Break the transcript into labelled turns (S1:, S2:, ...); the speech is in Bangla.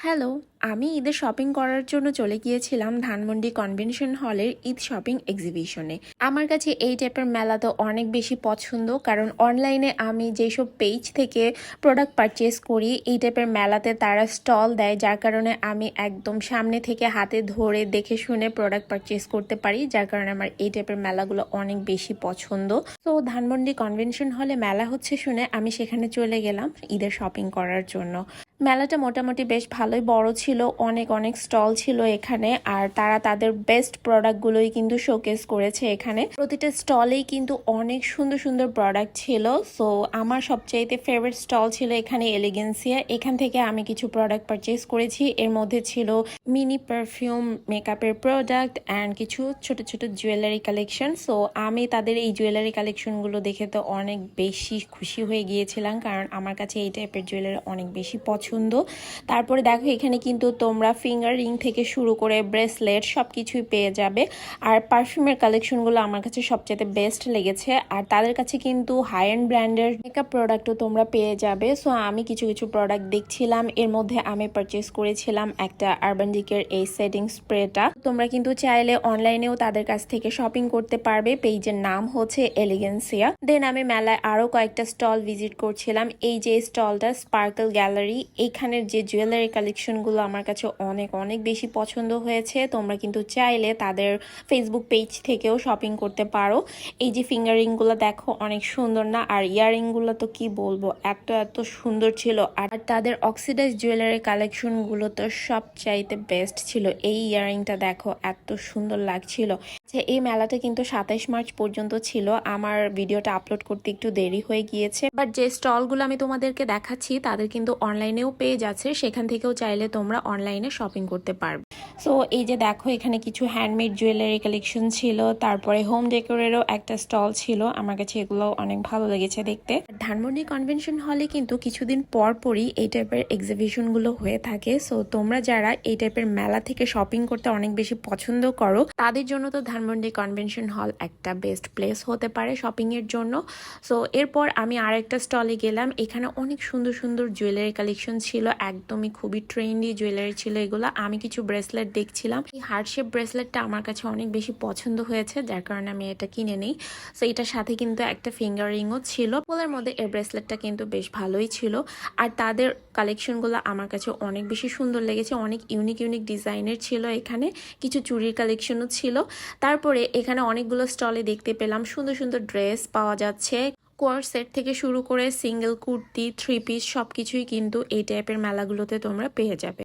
S1: হ্যালো, আমি ঈদের শপিং করার জন্য চলে গিয়েছিলাম ধানমন্ডি কনভেনশন হলের ঈদ শপিং এক্সিবিশনে। আমার কাছে এই টাইপের মেলা তো অনেক বেশি পছন্দ, কারণ অনলাইনে আমি যেসব পেজ থেকে প্রোডাক্ট পারচেস করি এই টাইপের মেলাতে তারা স্টল দেয়, যার কারণে আমি একদম সামনে থেকে হাতে ধরে দেখে শুনে প্রোডাক্ট পারচেস করতে পারি, যার কারণে আমার এই টাইপের মেলাগুলো অনেক বেশি পছন্দ। তো ধানমন্ডি কনভেনশন হলে মেলা হচ্ছে শুনে আমি সেখানে চলে গেলাম ঈদের শপিং করার জন্য। মেলাটা মোটামুটি বেশ ভালোই বড় ছিল, অনেক অনেক স্টল ছিল এখানে, আর তারা তাদের বেস্ট প্রোডাক্টগুলোই কিন্তু শোকেস করেছে এখানে। প্রতিটা স্টলেই কিন্তু অনেক সুন্দর সুন্দর প্রোডাক্ট ছিল। সো আমার সবচাইতে ফেভারিট স্টল ছিল এখানে এলিগেন্সিয়া। এখান থেকে আমি কিছু প্রোডাক্ট পারচেস করেছি। এর মধ্যে ছিল মিনি পারফিউম, মেকআপের প্রোডাক্ট অ্যান্ড কিছু ছোট ছোট জুয়েলারি কালেকশন। সো আমি তাদের এই জুয়েলারি কালেকশনগুলো দেখে তো অনেক বেশি খুশি হয়ে গিয়েছিলাম, কারণ আমার কাছে এই টাইপের জুয়েলারি অনেক বেশি পছন্দ। তারপরে দেখো এখানে কিন্তু তোমরা ফিঙ্গার রিং থেকে শুরু করে ব্রেসলেট সবকিছুই পেয়ে যাবে। আর পারফিউমের কালেকশনগুলো আমার কাছে সবচেয়ে বেস্ট লেগেছে। আর তাদের কাছে কিন্তু হাই এন্ড ব্র্যান্ডের মেকআপ প্রোডাক্টও তোমরা পেয়ে যাবে। সো আমি কিছু কিছু প্রোডাক্ট দেখছিলাম। এর মধ্যে আমি পারচেস করেছিলাম একটা আরবান ডিকের এই সেটিং স্প্রেটা। তোমরা কিন্তু চাইলে অনলাইনেও তাদের কাছ থেকে শপিং করতে পারবে। পেজের নাম হচ্ছে এলিগেন্সিয়া। দেন আমি মেলায় আরো কয়েকটা স্টল ভিজিট করছিলাম। এই যে স্টলটা স্পার্কল গ্যালারি, এইখানের যে জুয়েলারি কালেকশনগুলো আমার কাছে অনেক অনেক বেশি পছন্দ হয়েছে। তোমরা কিন্তু চাইলে তাদের ফেসবুক পেজ থেকেও শপিং করতে পারো। এই যে ফিঙ্গারিংগুলো দেখো অনেক সুন্দর না? আর ইয়ারিংগুলো তো কি বলবো, এত এত সুন্দর ছিল। আর তাদের অক্সিডাইজ জুয়েলারি কালেকশনগুলো তো সবচাইতে বেস্ট ছিল। এই ইয়ারিংটা দেখো এত সুন্দর লাগছিল। এই মেলাটা কিন্তু 27 মার্চ পর্যন্ত ছিল। আমার ভিডিওটা আপলোড করতে একটু দেরি হয়ে গিয়েছে, বাট যে স্টলগুলো আমি তোমাদেরকে দেখাচ্ছি তাদের কিন্তু অনলাইনেও পেজ আছে, সেখান থেকেও চাইলে তোমরা অনলাইনে শপিং করতে পারবে। সো এই যে দেখো এখানে কিছু হ্যান্ডমেড জুয়েলারি কালেকশন ছিল, তারপরে হোম ডেকোরেরও একটা স্টল ছিল। আমার কাছে এগুলো অনেক ভালো লেগেছে দেখতে। ধানমন্ডি কনভেনশন হলে কিন্তু কিছুদিন পর পরই এই টাইপের এক্সিবিশনগুলো হয়ে থাকে। সো তোমরা যারা এই টাইপের মেলা থেকে শপিং করতে অনেক বেশি পছন্দ করো তাদের জন্য তো ধানমন্ডি কনভেনশন হল একটা বেস্ট প্লেস হতে পারে শপিং এর জন্য। সো এরপর আমি আরেকটা স্টলে গেলাম। এখানে অনেক সুন্দর সুন্দর জুয়েলারি কালেকশন ছিল, একদমই খুবই ট্রেন্ডি জুয়েলারি ছিল এগুলো। আমি কিছু ব্রেসলেট দেখছিলাম। এই হার্ট শেপ ব্রেসলেটটা আমার কাছে অনেক বেশি পছন্দ হয়েছে, যার কারণে আমি এটা কিনে নিই। সো এটার সাথে কিন্তু একটা ফিঙ্গার রিংও ছিল। পোলের মধ্যে এই ব্রেসলেটটা কিন্তু বেশ ভালোই ছিল। আর তাদের কালেকশনগুলো আমার কাছে অনেক বেশি সুন্দর লেগেছে, অনেক ইউনিক ইউনিক ডিজাইনের ছিল। এখানে কিছু চুড়ির কালেকশনও ছিল। তারপরে এখানে অনেকগুলো স্টলে দেখতে পেলাম সুন্দর সুন্দর ড্রেস পাওয়া যাচ্ছে। কোয়ার সেট থেকে শুরু করে সিঙ্গেল কুর্তি, থ্রি পিস সবকিছুই কিন্তু এই টাইপের মেলাগুলোতে তোমরা পেয়ে যাবে।